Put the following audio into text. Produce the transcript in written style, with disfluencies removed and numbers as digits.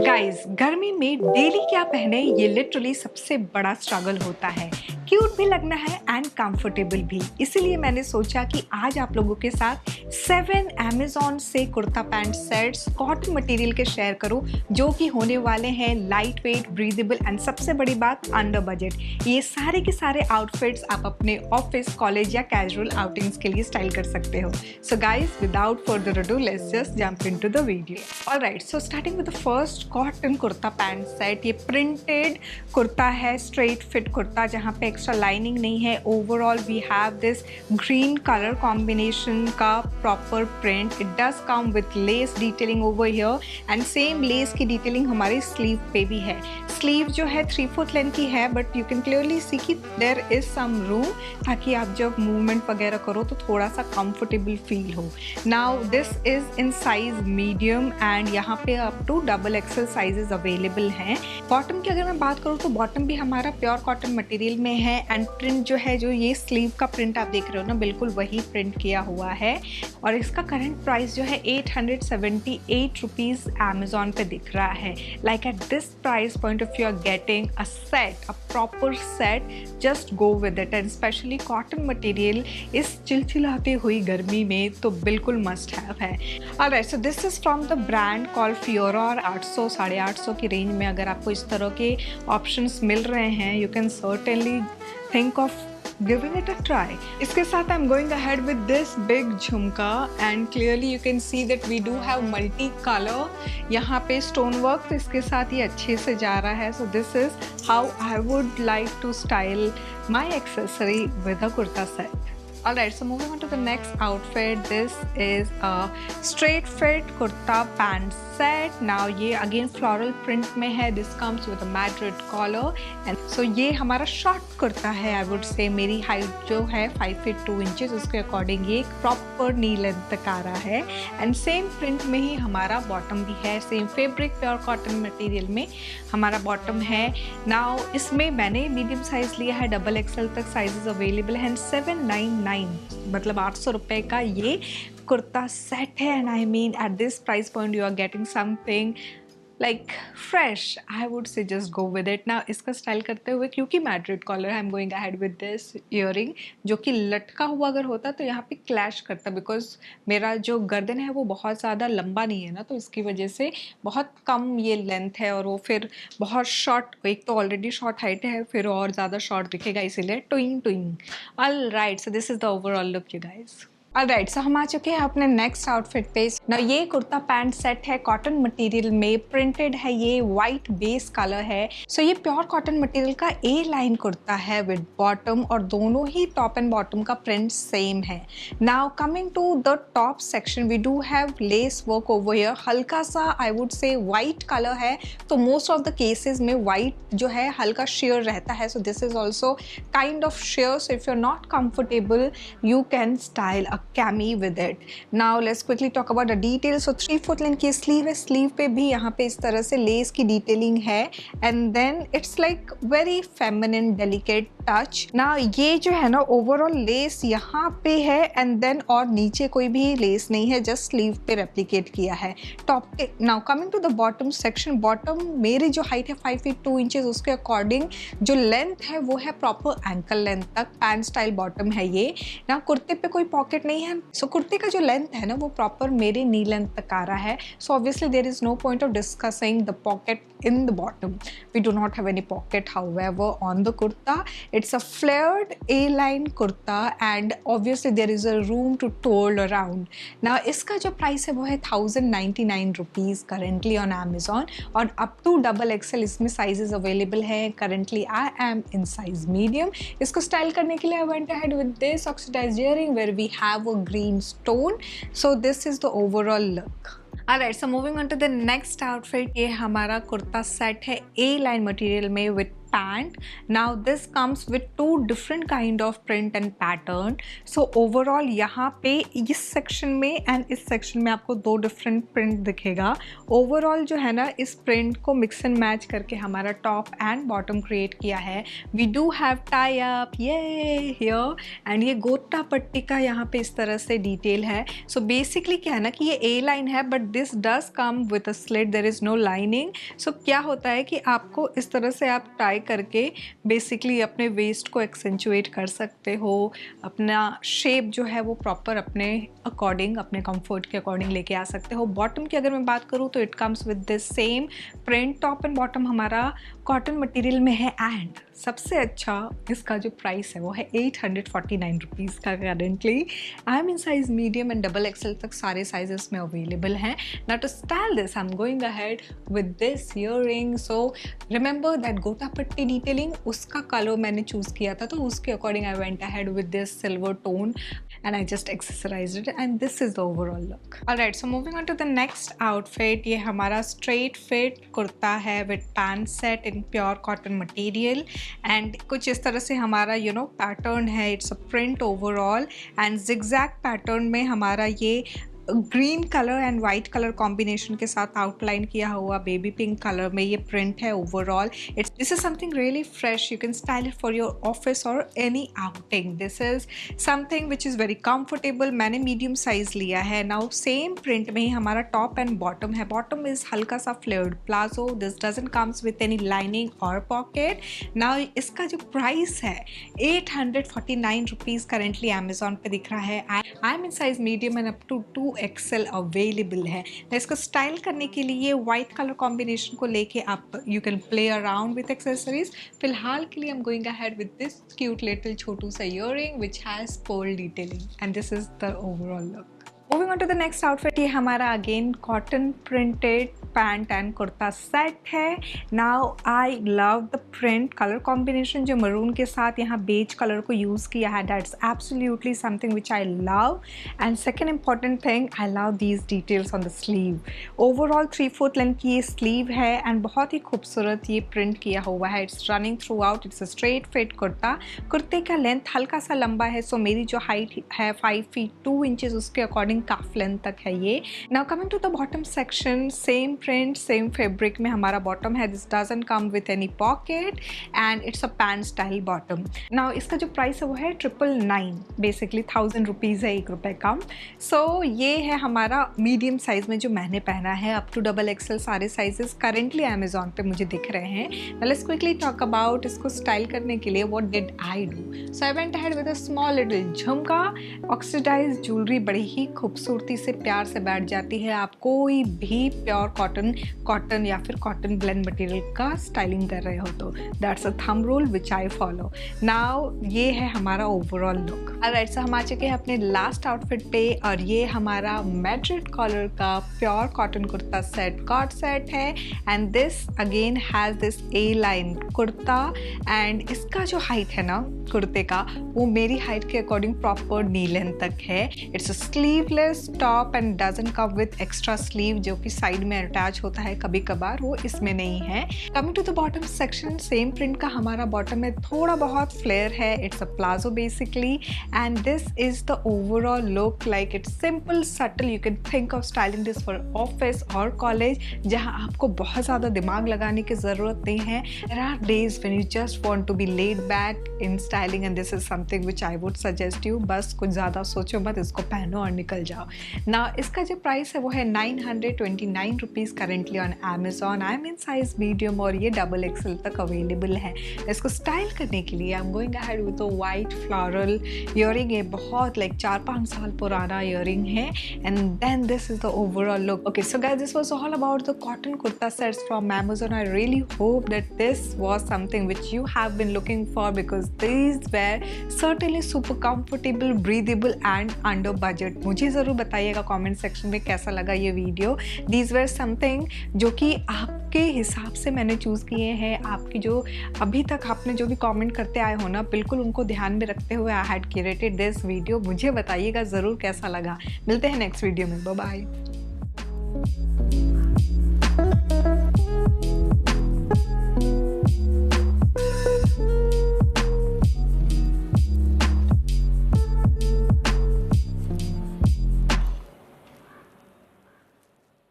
Guys, गर्मी में daily क्या पहने ये लिटरली सबसे बड़ा स्ट्रगल होता है। क्यूट भी लगना है एंड कंफर्टेबल भी। इसीलिए मैंने सोचा कि आज आप लोगों के साथ 7 अमेज़न से kurta pant sets cotton material के शेयर करूं, जो कि होने वाले हैं लाइट वेट, ब्रीदेबल एंड सबसे बड़ी बात अंडर बजट। ये सारे के सारे आउटफिट्स आप अपने ऑफिस, कॉलेज या कैजुअल आउटिंग्स के लिए स्टाइल कर सकते हो। So guys, without further ado, let's just jump into the video. Alright, so starting with the first cotton kurta pant set. ये प्रिंटेड कुर्ता है, स्ट्रेट फिट कुर्ता जहाँ पे एक्स्ट्रा लाइनिंग नहीं है। Overall we have this green colour combination का proper print. It does come with lace detailing over here and same lace की detailing हमारे sleeve पे भी है। स्लीव जो है 3/4 लेंथ की है, but you can clearly see कि देयर इज सम रूम, ताकि आप जब मूवमेंट वगैरह करो तो थोड़ा सा कंफर्टेबल फील हो। Now this is in size medium and यहाँ पे up to XXL sizes available हैं। बॉटम की अगर मैं बात करूँ तो बॉटम भी हमारा प्योर कॉटन मटेरियल में है एंड प्रिंट जो है, जो ये स्लीव का प्रिंट आप देख रहे हो ना, बिल्कुल वही प्रिंट किया हुआ है। और इसका करंट प्राइस जो है 878 रुपीज़ अमेजोन पे दिख रहा है। Like at this price point of you are getting a set, a proper set, just go with it. And specially cotton material इस चिलचिलाती हुई गर्मी में तो बिल्कुल मस्ट हैव है। Alright, so this is from the brand called Fiora. और 800 850 की रेंज में अगर आपको इस तरह के ऑप्शंस मिल रहे हैं, you can certainly think of giving it a try. इसके साथ I'm going ahead with this big झुमका and clearly you can see that we do have multi color. यहाँ पे stone work तो इसके साथ ही अच्छे से जा रहा है. So this is how I would like to style my accessory with a kurta set. Alright, so moving on to the next outfit. This is a straight fit kurta pant set. Now ये again floral print में है. This comes with a Madrid collar and so ये हमारा short kurta है. I would say मेरी height जो है 5 feet 2 inches, उसके अकॉर्डिंग ये proper knee length तक आ रहा है and same print में ही हमारा bottom भी है. Same fabric, pure cotton material में हमारा bottom है. Now इसमें मैंने medium size लिया है, XXL तक sizes available हैं. 799 मतलब 800 रुपये का ये कुर्ता सेट है। And I mean at this price point you are getting something like fresh. I would say just go with it. ना इसका स्टाइल करते हुए, क्योंकि मैड्रिड कॉलर है, I am going ahead with this earring, जो कि लटका हुआ अगर होता तो यहाँ पे क्लैश करता, बिकॉज मेरा जो गर्दन है वो बहुत ज़्यादा लंबा नहीं है ना, तो इसकी वजह से बहुत कम ये लेंथ है और वो फिर बहुत शॉर्ट, एक तो ऑलरेडी शॉर्ट हाइट है, फिर और ज़्यादा शॉर्ट दिखेगा, इसीलिए ट्विंग ट्विंग। Alright, so this is the overall look you guys. Alright, so हम आ चुके हैं अपने नेक्स्ट आउटफिट पे। ना ये कुर्ता पैंट सेट है कॉटन मटेरियल में, प्रिंटेड है, ये वाइट बेस कलर है। सो ये प्योर कॉटन मटेरियल का ए लाइन कुर्ता है विद बॉटम, और दोनों ही टॉप एंड बॉटम का प्रिंट सेम है। Now coming to the top section, we do have lace work over here. हल्का सा I would say white colour है, तो मोस्ट ऑफ द केसेस में वाइट जो है हल्का शेयर रहता है। So this is also kind of sheer, so if you are not comfortable you can style a cami with it. Now let's quickly talk about the detail. So 3/4 length की sleeve है, sleeve पे भी यहाँ पे इस तरह से less की डिटेलिंग है and then it's like very feminine delicate touch. ना ये जो है ना ओवरऑल लेस यहाँ पे है एंड देन और नीचे कोई भी लेस नहीं है, जस्ट स्लीव पे रेप्लिकेट किया है टॉप पे। Now coming to the bottom section, bottom मेरी जो हाइट है 5 feet 2 inches, उसके अकॉर्डिंग जो लेंथ है वो है प्रॉपर एंकल लेंथ तक। पैंट स्टाइल बॉटम है ये। ना कुर्ते पे कोई पॉकेट नहीं है, सो कुर्ते का जो लेंथ है ना वो प्रॉपर मेरे नी लेंथ तक आ रहा है। So obviously there is no point of discussing the pocket in the bottom. We do not have any pocket however on the kurta. It's a flared A-line kurta and obviously there is a room to twirl around. Now इसका जो price है वो है 1099 rupees currently on Amazon, और up to XXL इसमें sizes available है। Currently I am in size medium. इसको style करने के लिए I went ahead with this oxidized earring where we have a green stone. So this is the overall look. Alright, so moving on to the next outfit. ये हमारा kurta set है ए line material में with pant. Now this comes with two different kind of print and pattern. So overall यहाँ पे इस section में and इस section में आपको दो डिफरेंट प्रिंट दिखेगा. ओवरऑल जो है ना, इस प्रिंट को मिक्स एंड मैच करके हमारा टॉप एंड बॉटम क्रिएट किया है. We do have tie up ये हियर एंड ये गोटा पट्टी का यहाँ पे इस तरह से डिटेल है. सो बेसिकली क्या है ना कि ये ए लाइन है but this does come with a slit, there is no lining. So क्या होता है कि आपको इस तरह से आप टाई करके बेसिकली अपने वेस्ट को एक्सेंचुएट कर सकते हो. अपना शेप जो है वो प्रॉपर अपने अकॉर्डिंग, अपने कंफर्ट के अकॉर्डिंग लेके आ सकते हो. बॉटम की अगर मैं बात करूँ तो it comes with this same print. Top and bottom हमारा कॉटन मटेरियल में है एंड सबसे अच्छा इसका जो प्राइस है वो है 849 रुपीज़ का currently. I am in size medium and double XL तक सारे साइजेस में अवेलेबल हैं. Now to style this I am going ahead with this earring. So remember that gota patti detailing, उसका कलर मैंने चूज़ किया था तो उसके according I went ahead with this silver tone and I just accessorized it and this is the overall look. Alright, so moving on to the next outfit. ये हमारा straight fit kurta है with pant set in pure cotton material and कुछ इस तरह से हमारा pattern है. It's a print overall and zigzag pattern में हमारा ये green colour and white colour combination के साथ आउटलाइन किया हुआ बेबी पिंक कलर में ये प्रिंट है. Overall this is something really fresh. You can style it for your office और any outing. This is something which is very comfortable. मैंने medium size लिया है. नाउ सेम प्रिंट में ही हमारा टॉप एंड बॉटम है. Bottom is हल्का सा flared palazzo. This doesn't comes with any lining और पॉकेट. नाउ इसका जो प्राइस है 849 रुपीज़ करेंटली अमेजोन पे दिख रहा है. I am in size medium and up to 2XL available है. इसको स्टाइल करने के लिए वाइट कलर कॉम्बिनेशन को लेके आप you can play around with accessories. फिलहाल के लिए I am going ahead with this cute little छोटू सा earring which has pearl detailing and this is the overall look. Moving on to the next outfit. ये हमारा again cotton printed pant and kurta set है. Now I love the print colour combination जो maroon के साथ यहाँ beige colour को use किया है. That's absolutely something which I love. And second important thing, I love these details on the sleeve. Overall 3/4 length की ये स्लीव है एंड बहुत ही खूबसूरत ये प्रिंट किया हुआ है. It's running through out. It's a straight fit kurta. कुर्ते का लेंथ हल्का सा लंबा है. सो मेरी जो हाइट है 5 फीट 2 इंचेस उसके अकॉर्डिंग काफ लेंथ तक है ये. Now coming to the bottom section, same print same fabric में हमारा बॉटम है. This doesn't come with any pocket and it's a pant style bottom. Now इसका जो प्राइस है वो है 999, बेसिकली 1000 रुपीज़ है, 1 रुपये कम. सो ये है हमारा मीडियम साइज में जो मैंने पहना है. अप टू XXL सारे साइजेस करेंटली अमेजोन पे मुझे दिख रहे हैं. लेट्स क्विकली टॉक अबाउट इसको स्टाइल करने के लिए what did I do. So I went ahead with a small little झुमका. ऑक्सीडाइज ज्वेलरी बड़ी ही खूबसूरती से प्यार से बैठ जाती है. आप कोई भी प्योर कॉटन या फिर कॉटन ब्लेंड मटेरियल का स्टाइलिंग कर रहे हो तो that's a thumb rule which I follow. Now ये है हमारा ओवरऑल लुक. ऑलराइट, सो हम आ चुके हैं अपने लास्ट आउटफिट पे और ये हमारा मैड्रिड कॉलर का प्योर कॉटन कुर्ता सेट कॉट सेट है. And this again has this A line kurta and इसका जो हाइट है ना कुर्ते का वो मेरी हाइट के अकॉर्डिंग प्रॉपर नी लेंथ तक है. It's a sleeveless top and doesn't come with extra sleeve जो कि साइड में अटैच होता है कभी कभार, वो इसमें नहीं है. Coming to the bottom section, same print का हमारा बॉटम में थोड़ा बहुत फ्लेयर है. It's a palazzo basically and this is the overall look. Like it's simple subtle. You can think of styling this for office और college जहाँ आपको बहुत ज़्यादा दिमाग लगाने की ज़रूरत नहीं है. There are days when you just want to be laid back in styling and this is something which I would suggest you. बस कुछ ज़्यादा सोचो मत, इसको पहनो और निकल जाओ ना. इसका जो प्राइस है वो है 929 rupees currently on Amazon. I am in size medium और ये XXL तक अवेलेबल है. इसको स्टाइल करने के लिए I am going ahead with a white floral earring. ये बहुत लाइक 4-5 साल पुराना ईयरिंग है and then this is the overall look. Okay, so guys, this was all about the cotton kurta sets from Amazon. I really hope that this was something which you have been looking for because these were certainly super comfortable, breathable and under budget. मुझे ज़रूर बताइएगा comment section में कैसा लगा ये video. These were something जो कि आपके हिसाब से मैंने चूज़ किए हैं. आपकी जो अभी तक आपने जो भी कमेंट करते आए हो ना, बिल्कुल उनको ध्यान में रखते हुए I had curated this video. मुझे बताइएगा ज़रूर कैसा लगा. मिलते हैं नेक्स्ट वीडियो में. Bye bye.